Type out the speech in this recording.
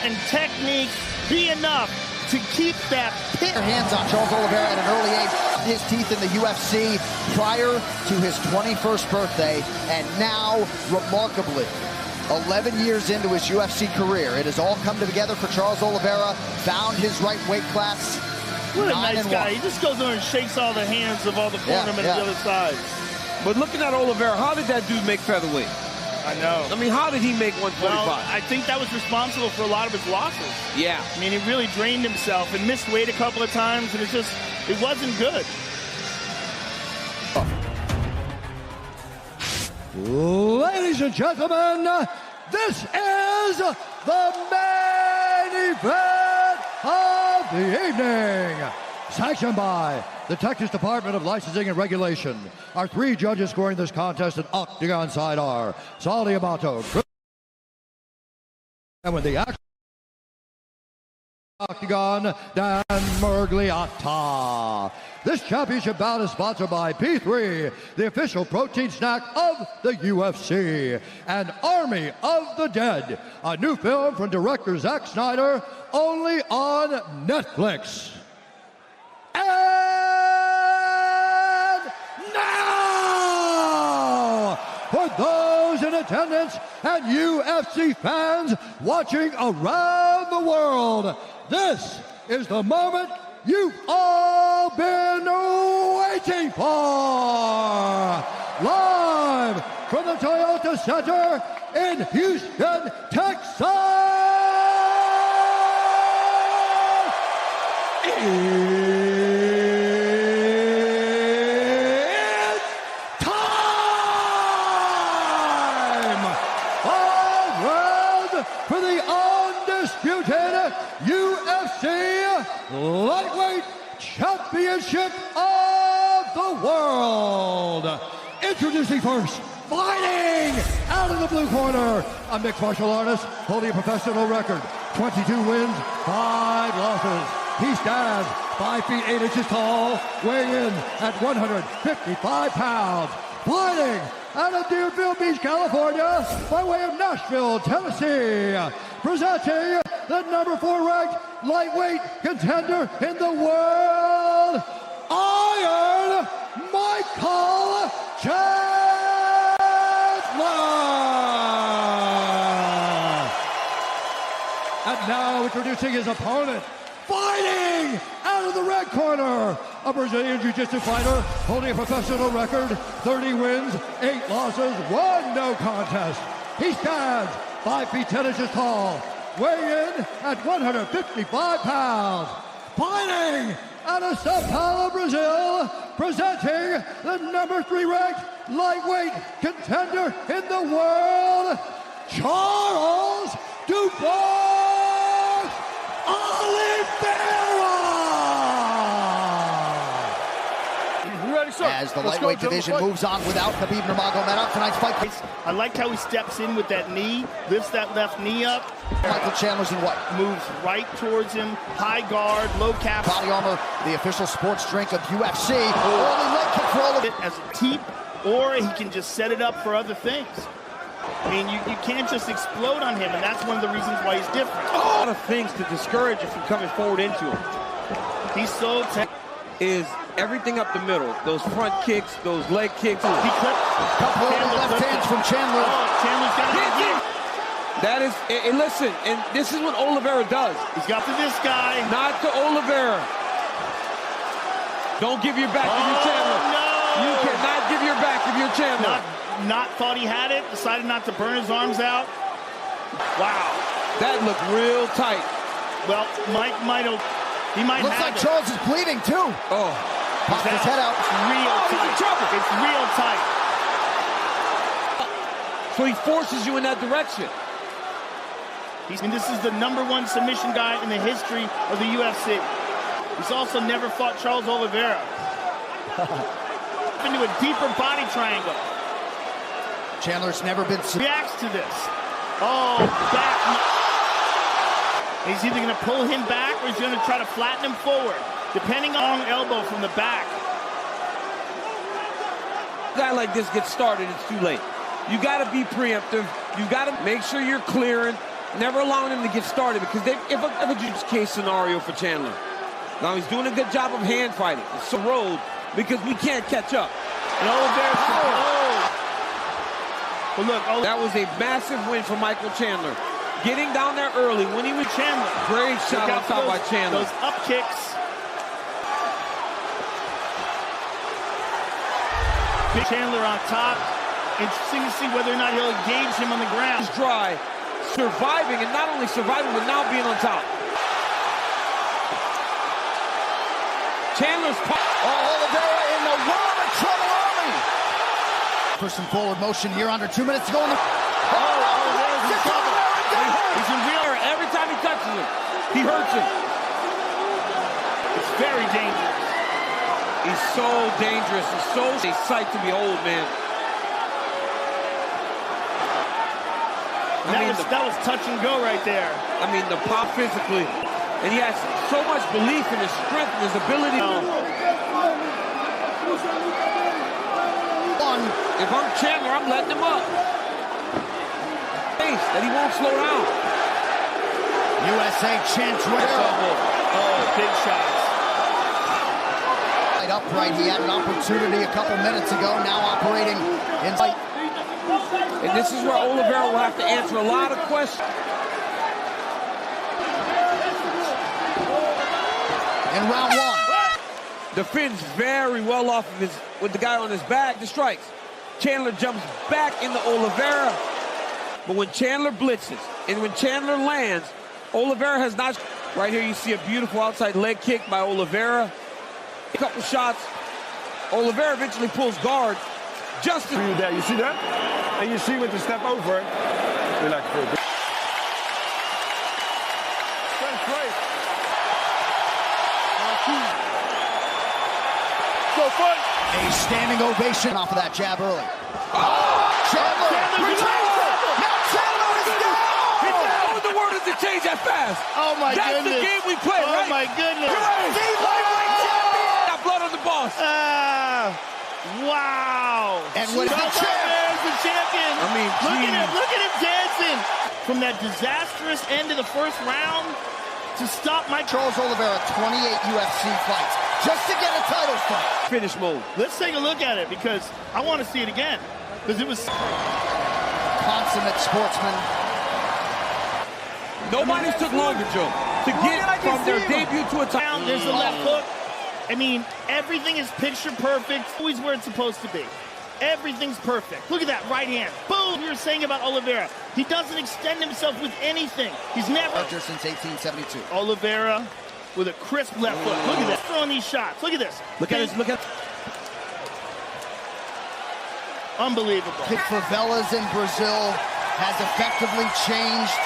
and technique be enough to keep that pit? Hands on Charles Oliveira at an early age. His teeth in the UFC prior to his 21st birthday, and now, remarkably, 11 years into his UFC career, it has all come together for Charles Oliveira. Found his right weight class. What a nice guy. He just goes over and shakes all the hands of all the cornermen on the other side. But looking at Oliveira, how did that dude make featherweight? I know. I mean, how did he make 145? Well, I think that was responsible for a lot of his losses. Yeah. I mean, he really drained himself and missed weight a couple of times, and it wasn't good. Ladies and gentlemen, this is the main event of the evening. Sanctioned by the Texas Department of Licensing and Regulation. Our three judges scoring this contest at Octagon side are Saldi Amato. And with the Octagon, Dan Murgliata. This championship bout is sponsored by P3, the official protein snack of the UFC, and Army of the Dead, a new film from director Zack Snyder, only on Netflix. And now, for those in attendance and UFC fans watching around the world, this is the moment you've all been waiting for. Live from the Toyota Center in Houston, Texas. It's time! All round for the undisputed UFC Lightweight Championship of the World. Introducing first, fighting out of the blue corner, a mixed martial artist holding a professional record, 22 wins, 5 losses. He stands 5 feet 8 inches tall, weighing in at 155 pounds. Fighting out of Deerfield Beach, California, by way of Nashville, Tennessee. Presenting the number 4 ranked lightweight contender in the world, Iron Michael Chandler. And now introducing his opponent, fighting out of the red corner, a Brazilian Jiu-Jitsu fighter holding a professional record, 30 wins, 8 losses, 1 no contest. He stands 5 feet 10 inches tall, weighing in at 155 pounds. Fighting out of Sao Paulo, Brazil, presenting the number 3 ranked lightweight contender in the world, Charles Dubois Oliveira. As the lightweight division moves on without Khabib Nurmagomedov, tonight's fight. I like how he steps in with that knee, lifts that left knee up. Michael Chandler's in what? Moves right towards him, high guard, low cap. Body armor, the official sports drink of UFC. Early leg kick for all of it as a teep, or he can just set it up for other things. I mean, you can't just explode on him, and that's one of the reasons why he's different. A lot of things to discourage you from coming forward into him. He's so is everything up the middle. Those front kicks, those leg kicks. Couple of left hands from Chandler. Chandler's got it. That is, and listen, and this is what Oliveira does. He's got to this guy. Not to Oliveira. Don't give your back if you're Chandler. No. You cannot give your back if you're Chandler. Not thought he had it, decided not to burn his arms out. Wow. That looked real tight. Well, Mike might have. He might Looks have like it. Charles is bleeding too. Oh. Pops his head out. It's real tight. It's real tight. So he forces you in that direction. And this is the #1 submission guy in the history of the UFC. He's also never fought Charles Oliveira. Into a deeper body triangle. Chandler's never been... Reacts to this. Oh, back. He's either going to pull him back or he's going to try to flatten him forward, depending on elbow from the back. A guy like this gets started, it's too late. You got to be preemptive. You got to make sure you're clearing. Never allowing him to get started, because if a case scenario for Chandler. Now he's doing a good job of hand fighting. It's a road because we can't catch up. And Oliveira's But look, that was a massive win for Michael Chandler. Getting down there early when he was Chandler. Great shot on top by Chandler. Those up kicks. Big Chandler on top. Interesting to see whether or not he'll engage him on the ground. He's dry, surviving, and not only surviving, but now being on top. Chandler's Oliveira in the world of trouble army. For some forward motion here, under 2 minutes to go in the... Oliveira's in trouble. He's in real error. Every time he touches him, he hurts him. It's very dangerous. He's so dangerous. He's so a sight to behold, man. That was touch and go right there. I mean, the pop physically. And he has so much belief in his strength and his ability. If I'm Chandler, I'm letting him up. That he won't slow down. USA champs. Oh, big shots. Right upright, he had an opportunity a couple minutes ago, now operating in fight. And this is where Oliveira will have to answer a lot of questions. In round one. Defends very well off of with the guy on his back, the strikes. Chandler jumps back into Oliveira. But when Chandler blitzes and when Chandler lands, Oliveira has not. Right here you see a beautiful outside leg kick by Oliveira. A couple shots. Oliveira eventually pulls guard. Just you there, you see that? And you see with the step over. Relax for a bit. Go fight. A standing ovation off of that jab early. Chandler! Now Chandler is down! How in the world does it change that fast? Oh my That's goodness. The game we play, oh right? Oh my goodness. The lightweight champion! Got blood on the boss. Wow. And with the champion. I mean, look at him dancing. From that disastrous end of the first round to stop Charles Oliveira, 28 UFC fights just to get a title fight. Finish mode. Let's take a look at it because I want to see it again. Because it was consummate sportsman. Nobody's took longer, Joe, to get from their debut to a title. There's the left hook. I mean, everything is picture perfect. Always where it's supposed to be. Everything's perfect. Look at that right hand. Boom! We were saying about Oliveira. He doesn't extend himself with anything. He's never... Since 1872. Oliveira with a crisp left hook. Look at that. Throwing these shots. Look at this. Look at this. Look at... Unbelievable. The favelas in Brazil has effectively changed.